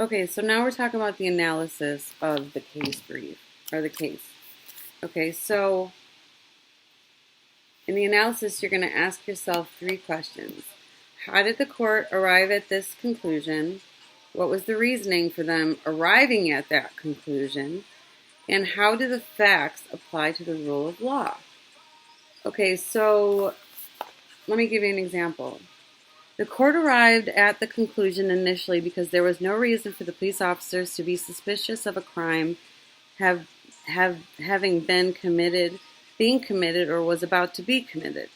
Okay, so now we're talking about the analysis of the case brief, or the case. Okay, so in the analysis, you're going to ask yourself 3 questions. How did the court arrive at this conclusion? What was the reasoning for them arriving at that conclusion? And how do the facts apply to the rule of law? Okay, so let me give you an example. The court arrived at the conclusion initially because there was no reason for the police officers to be suspicious of a crime having been committed, being committed, or was about to be committed.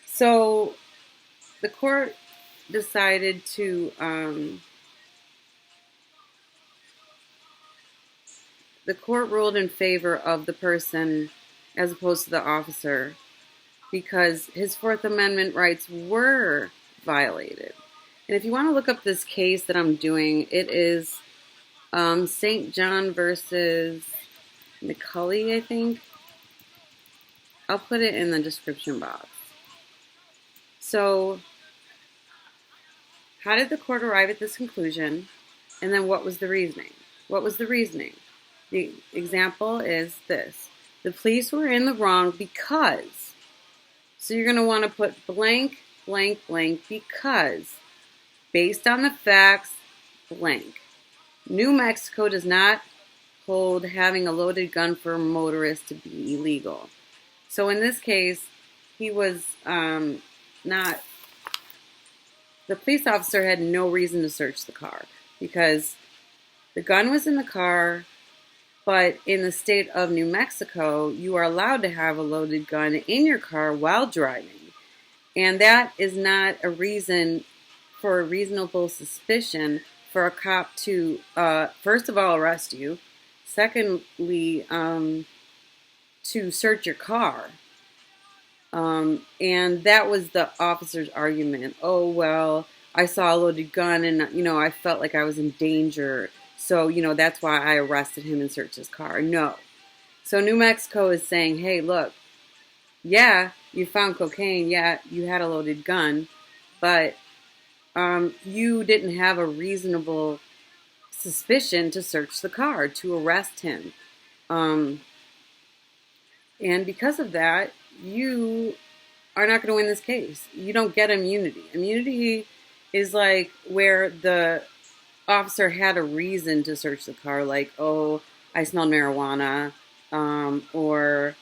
So the court decided to the court ruled in favor of the person as opposed to the officer because his Fourth Amendment rights were violated. And if you want to look up this case that I'm doing, it is St. John versus McCulley, I think. I'll put it in the description box. So, how did the court arrive at this conclusion? And then what was the reasoning? What was the reasoning? The example is this. The police were in the wrong because. So you're going to want to put blank, blank, blank, because. Based on the facts, blank. New Mexico does not hold having a loaded gun for a motorist to be illegal. So in this case, he was not. The police officer had no reason to search the car because the gun was in the car, but in the state of New Mexico, you are allowed to have a loaded gun in your car while driving. And that is not a reason for a reasonable suspicion for a cop to, first of all, arrest you. Secondly, to search your car. And that was the officer's argument. Oh, well, I saw a loaded gun and, I felt like I was in danger. So, that's why I arrested him and searched his car. No. So New Mexico is saying, hey, look, yeah, you found cocaine. Yeah, you had a loaded gun. But you didn't have a reasonable suspicion to search the car, to arrest him. And because of that, you are not going to win this case. You don't get immunity. Immunity is like where the officer had a reason to search the car, like, oh, I smelled marijuana, or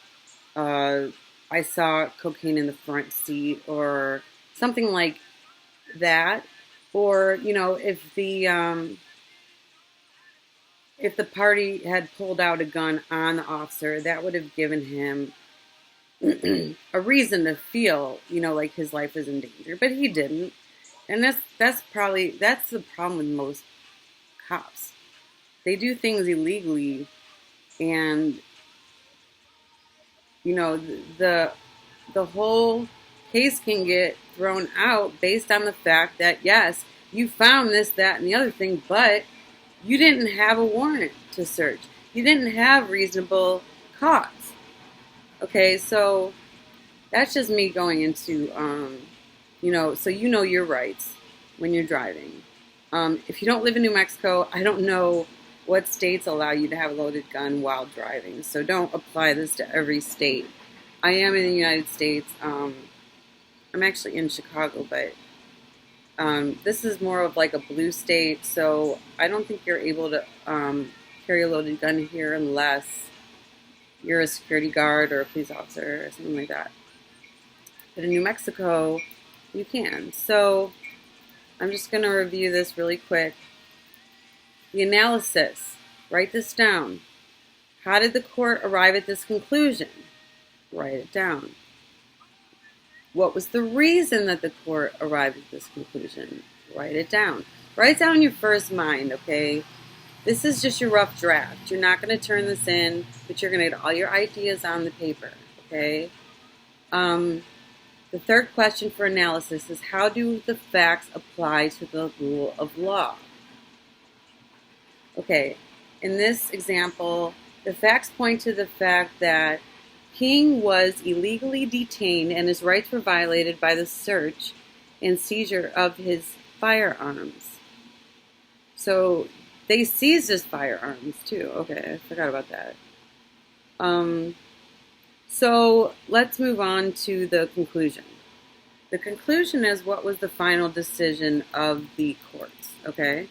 I saw cocaine in the front seat, or something like that. Or, if the party had pulled out a gun on the officer, that would have given him a reason to feel, like his life was in danger. But he didn't. And that's the problem with most cops. They do things illegally, and the whole case can get thrown out based on the fact that yes, you found this, that, and the other thing, but you didn't have a warrant to search. You didn't have reasonable cause. Okay, so that's just me going into so your rights when you're driving. If you don't live in New Mexico, I don't know what states allow you to have a loaded gun while driving. So don't apply this to every state. I am in the United States. I'm actually in Chicago, but this is more of like a blue state. So I don't think you're able to carry a loaded gun here unless you're a security guard or a police officer or something like that. But in New Mexico, you can. So I'm just going to review this really quick. The analysis. Write this down. How did the court arrive at this conclusion? Write it down. What was the reason that the court arrived at this conclusion? Write it down. Write down your first mind, okay? This is just your rough draft. You're not going to turn this in, but you're going to get all your ideas on the paper, okay? The third question for analysis is how do the facts apply to the rule of law? Okay, in this example, the facts point to the fact that King was illegally detained and his rights were violated by the search and seizure of his firearms. So they seized his firearms too. Okay, I forgot about that. So let's move on to the conclusion. The conclusion is what was the final decision of the courts, okay?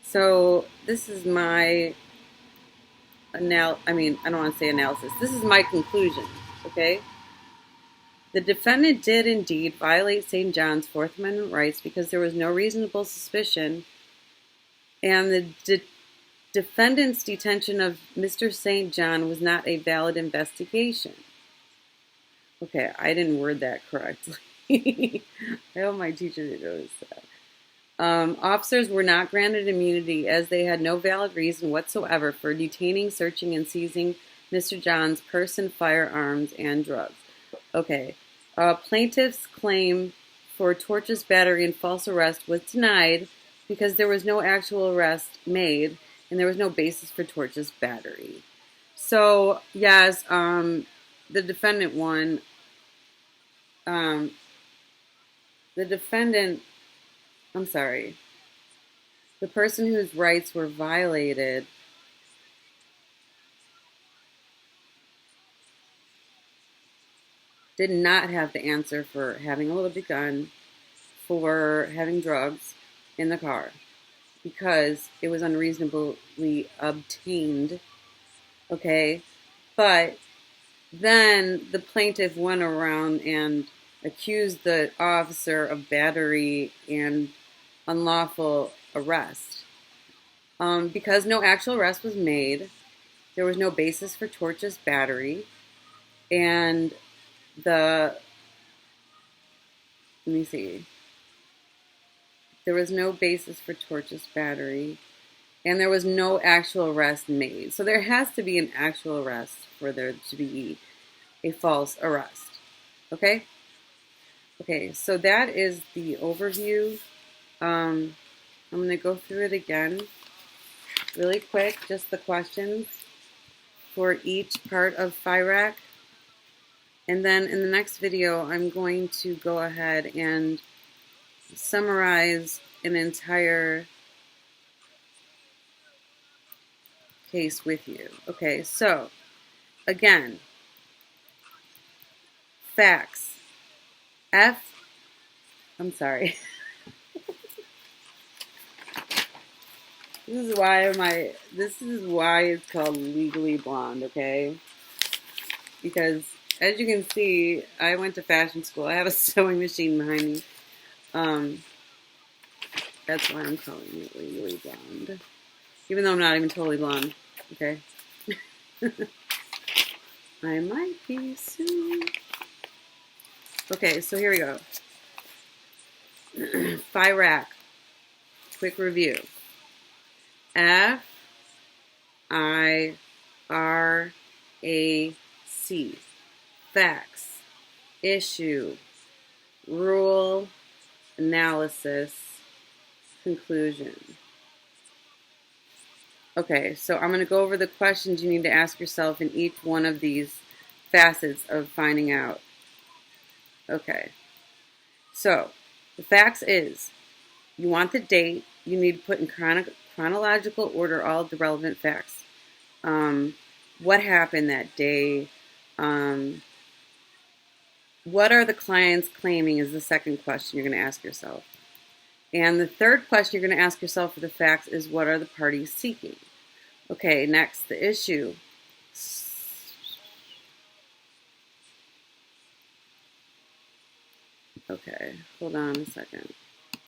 So this is my I don't want to say analysis. This is my conclusion, okay? The defendant did indeed violate St. John's Fourth Amendment rights because there was no reasonable suspicion, and the defendant's detention of Mr. St. John was not a valid investigation. Okay, I didn't word that correctly. I hope my teacher didn't notice that. Officers were not granted immunity as they had no valid reason whatsoever for detaining, searching, and seizing Mr. John's person, firearms, and drugs. Okay. Plaintiff's claim for tortious battery and false arrest was denied because there was no actual arrest made and there was no basis for tortious battery. So, yes, the defendant won. The person whose rights were violated did not have to answer for having a loaded gun, for having drugs in the car, because it was unreasonably obtained, okay? But then the plaintiff went around and accused the officer of battery and unlawful arrest. Because no actual arrest was made, there was no basis for tortious battery, and there was no basis for tortious battery, and there was no actual arrest made. So there has to be an actual arrest for there to be a false arrest. Okay? Okay, so that is the overview. I'm going to go through it again really quick, just the questions for each part of FIRAC. And then in the next video, I'm going to go ahead and summarize an entire case with you. Okay, so again, facts. I'm sorry. This is why it's called Legally Blonde, okay? Because as you can see, I went to fashion school. I have a sewing machine behind me. That's why I'm calling it Legally Blonde. Even though I'm not even totally blonde, okay? I might be soon. Okay, so here we go. FIRAC. Quick review. FIRAC. Facts. Issue. Rule. Analysis. Conclusion. Okay, so I'm going to go over the questions you need to ask yourself in each one of these facets of finding out. Okay, so the facts is, you want the date, you need to put in chronological order all of the relevant facts. What happened that day? What are the clients claiming is the second question you're going to ask yourself. And the third question you're going to ask yourself for the facts is, what are the parties seeking? Okay, next, the issue. Okay, hold on a second.